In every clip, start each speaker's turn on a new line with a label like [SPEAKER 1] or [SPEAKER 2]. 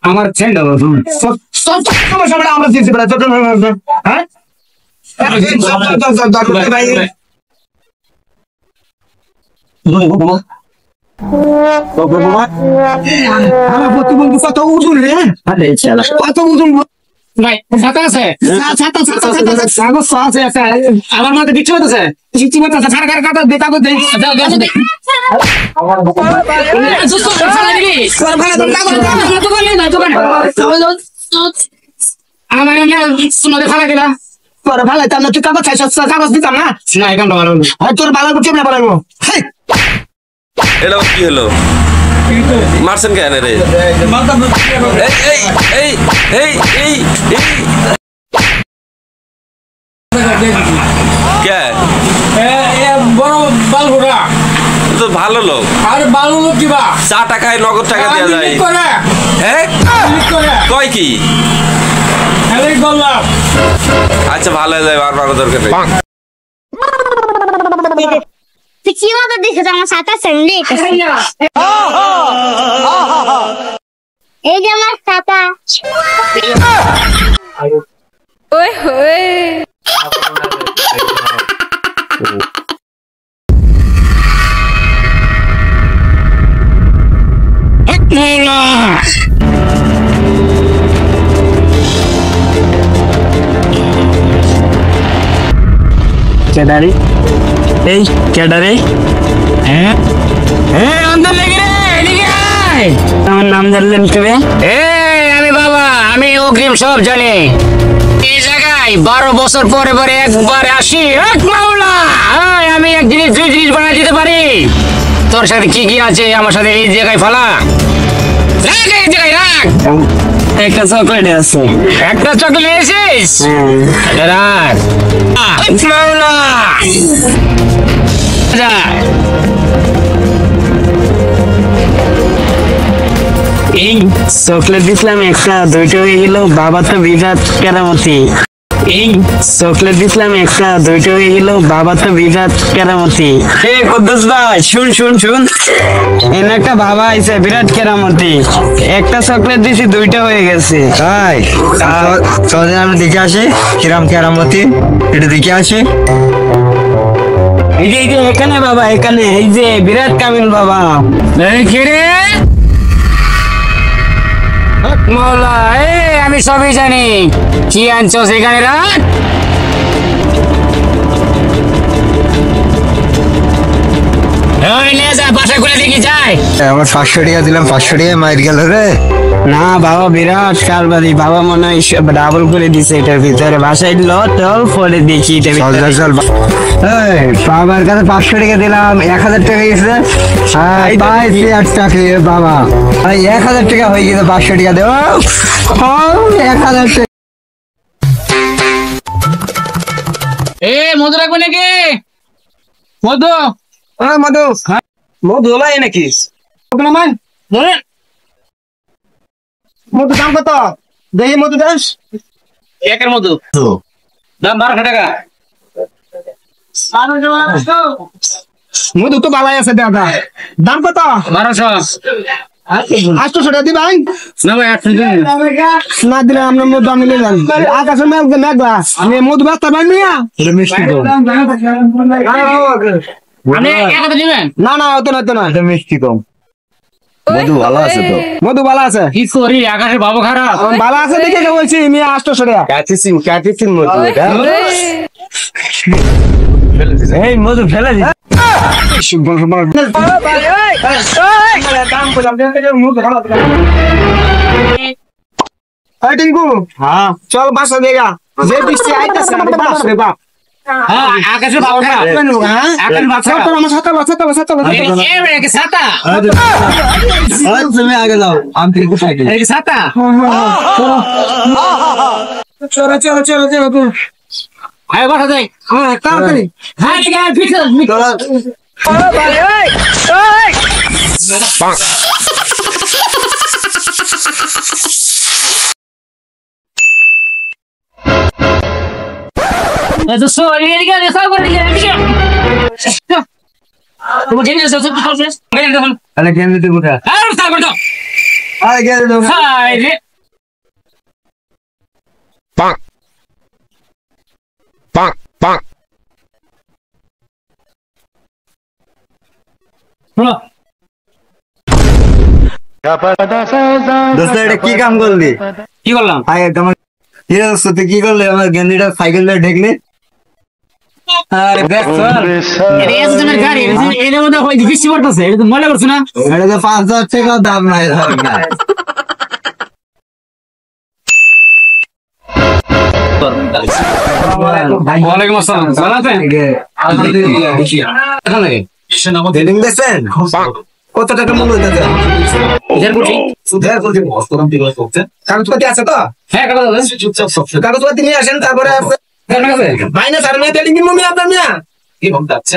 [SPEAKER 1] আমার ছেলে আমরা দিয়েছি হ্যাঁ কত ওজন রে কত ওজন ছাতা আছে আমার মাথায় বিচ্ছু হতেছে ফালা গেলা ফালাইতাম না তুই কাগজ কাগজ দিতাম না তোর ভালো কেমন বানাবো
[SPEAKER 2] এটা কি হলো মারছেন কেন রে
[SPEAKER 1] বড় বালুরা
[SPEAKER 2] তো ভালো লোক
[SPEAKER 1] আর ভালো লোক কিবা
[SPEAKER 2] 4 টাকায় নগদ টাকা দেওয়া যায় হ্যাঁ কয় কি আচ্ছা ভালো হয়ে যায় বারবার দরকার নেই
[SPEAKER 3] তুই কি মতো দেখে আমার সাথে সঙ্গে এই যে আমার সাথা ওই হই
[SPEAKER 1] কেডারি এই কেডারে হ্যাঁ হ্যাঁ अंदर लेके रे এদিকে আয় আমার নাম জানলেন কিভাবে আমি বাবা আমি অগ্রিম সব জানি এই জায়গায় 12 বছর পরে পরে একবার আসি এক মাওলা আমি এক জিনিস দুই জিনিস বানাই দিতে পারি তোর সাথে কি কি আছে আমার সাথে এই জায়গায় ফালা রাখ এই জায়গায় রাখ একটা চকলেট আছে একটা চকলেট এসেছিস রাখ মাওলা যা এই চকলেট দিছিলাম একটা দুইটা হয়ে গেল বাবা তো বিরাট কেরামতি এই চকলেট দিছিলাম একটা দুইটা হয়ে গেল বাবা তো বিরাট কেরামতি হে কুদ্দুস ভাই শুন শুন শুন এনে একটা বাবা আইছে বিরাট কেরামতি একটা চকলেট দিছি দুইটা হয়ে গেছে
[SPEAKER 4] তাই চলে আমি দেখে আসি কিরাম কেরামতি এটা দেখে আসি
[SPEAKER 1] এই যে এখানে বাবা এখানে এই যে বিরাট কামিল বাবা এই কে রে মৌলা আমি সবই জানি কি আনছো সেখানে রাখ
[SPEAKER 4] আমার 500 টাকা দিলাম 500 টাকা মাইর গেল রে
[SPEAKER 1] না বাবা বিরাট কারবারি বাবা মনে হয় ডাবল করে দিছে এটার ভিতরে বাসায় লটল পরে দেখি
[SPEAKER 4] বাবার কাছে 500 টাকা দিলাম 1000 টাকা গেছে পাইছি 8 টাকা বাবা 1000 টাকা হয়ে গেছে 500 টাকা দেও 1000 টাকা
[SPEAKER 1] মধু রাখবে নাকি মধু মধু মধু হলাই নাকি মধু দাম কত দেখি মধু দাস একের মধু দাম 1200 টাকা মধু তো ভালাই আছে দাদা দাম কত 1200 800 টাকা দিবাই না ভাই 800 না দিলে আমরা মধু আমি নিয়ে যান আকাশে মেঘলা আমি মধু বাস্তা পাই মিয়া মিষ্টি তো আপনি একাতে দিবেন না না অত না এটা মিষ্টি কম
[SPEAKER 4] মধু ভালো আছে তো
[SPEAKER 1] মধু ভালো আছে কি করি আকাশে বাবু খারাপ ভালো আছে দেখে বলছি আমি 800 টাকা
[SPEAKER 4] কাটিছিন মধু এটা এই মধু ফেলে দি
[SPEAKER 1] হ্যাঁ চল বাসা দেগা যে বৃষ্টি আইতাছে বাস রে বাপ আকাশে বাবু খারাপ আকাশে বাচ্চা তোর আমার সাথে এই ছাতা
[SPEAKER 4] তুমি আগে যাও আমি থেকে সাইকেল
[SPEAKER 1] এই ছাতা চলো চলো চলো চলো আয় বাসা যাই হ্যাঁ তাড়াতাড়ি হ্যাঁ ঠিক আছে ফিক্স তো সরি এদিকে সব করে এদিকে তুমি কেন যাচ্ছ তো ফেস কেন যাচ্ছ
[SPEAKER 4] আরে কেন দিতে কোথা
[SPEAKER 1] আর তা করো
[SPEAKER 4] আরে কেন দিতে
[SPEAKER 1] হাই রে
[SPEAKER 2] Bonk. Bonk. Bonk.
[SPEAKER 1] বলো
[SPEAKER 4] দোস্ত এটা কি কাম করলি
[SPEAKER 1] কি করলাম
[SPEAKER 4] আগে তোমার হিরো দোস্ত তুই কি করলি আমার গেন্দিটা সাইকেল দিয়ে ঢেকলি আরে দেখ
[SPEAKER 1] এটা এসে তোমার গাড়ি এর মধ্যে হয় বৃষ্টি পড়তেছে এটা তো মজা করছ না
[SPEAKER 4] এটা তো 5,000 টাকা দাম নাই
[SPEAKER 1] ওয়ালাইকুম আসসালাম ভালো আছেন কেমন লাগে
[SPEAKER 4] ডেলিং দেখছেন কত টাকা মূল্য দিতে কাগজপাতি আছে তো
[SPEAKER 1] হ্যাঁ কাকা দাদা
[SPEAKER 4] কাগজপাতি নিয়ে আসেন তারপরে
[SPEAKER 1] কেমন আছে
[SPEAKER 4] ভাই না স্যার মেয়ে ডেলিং কিনবো আমি আপনার মিয়া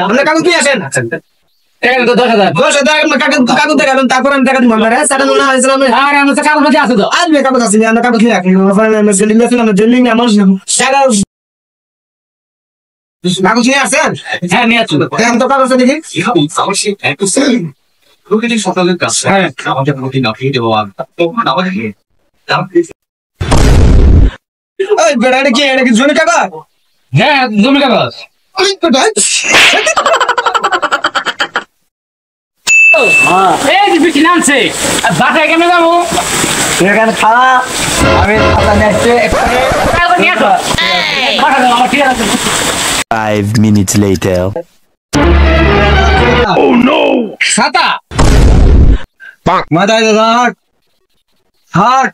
[SPEAKER 4] আপনার কাগজ নিয়ে আসেন
[SPEAKER 1] টাকা তো 10,000
[SPEAKER 4] কাগজ দেখাবেন তারপর আমি টাকা দিব আপনার স্যার মনে হয়েছিল আমি
[SPEAKER 1] আর আমার কাছে কাগজ আছে তো
[SPEAKER 4] আসবে কাগজ আছে আমরা কাগজ নিয়ে রাখি ডেলিং দেখছেন আমরা ডেলিং আমার কাগজ নিয়ে আসেন
[SPEAKER 1] হ্যাঁ নিয়ে আসুন
[SPEAKER 4] আমি তো কাগজ দেখি
[SPEAKER 5] সকালের কাজ
[SPEAKER 1] হ্যাঁ
[SPEAKER 5] আমাকে প্রতিদিন আপনি দেবো আমাকে
[SPEAKER 4] ওই বেড়া এটা কি জমি কাগজ
[SPEAKER 1] হ্যাঁ জমি কাগজ এই যে বৃষ্টি নামছে বাসায় কেমন যাবো
[SPEAKER 4] এখানে খাওয়া আমি খাতা নিয়ে আসছি
[SPEAKER 1] কাগজ নিয়ে আসো বাসা যাবো আমার ঠিক আছে
[SPEAKER 6] 5 minutes later.
[SPEAKER 1] ছাতা
[SPEAKER 4] মাথায় হাট হাট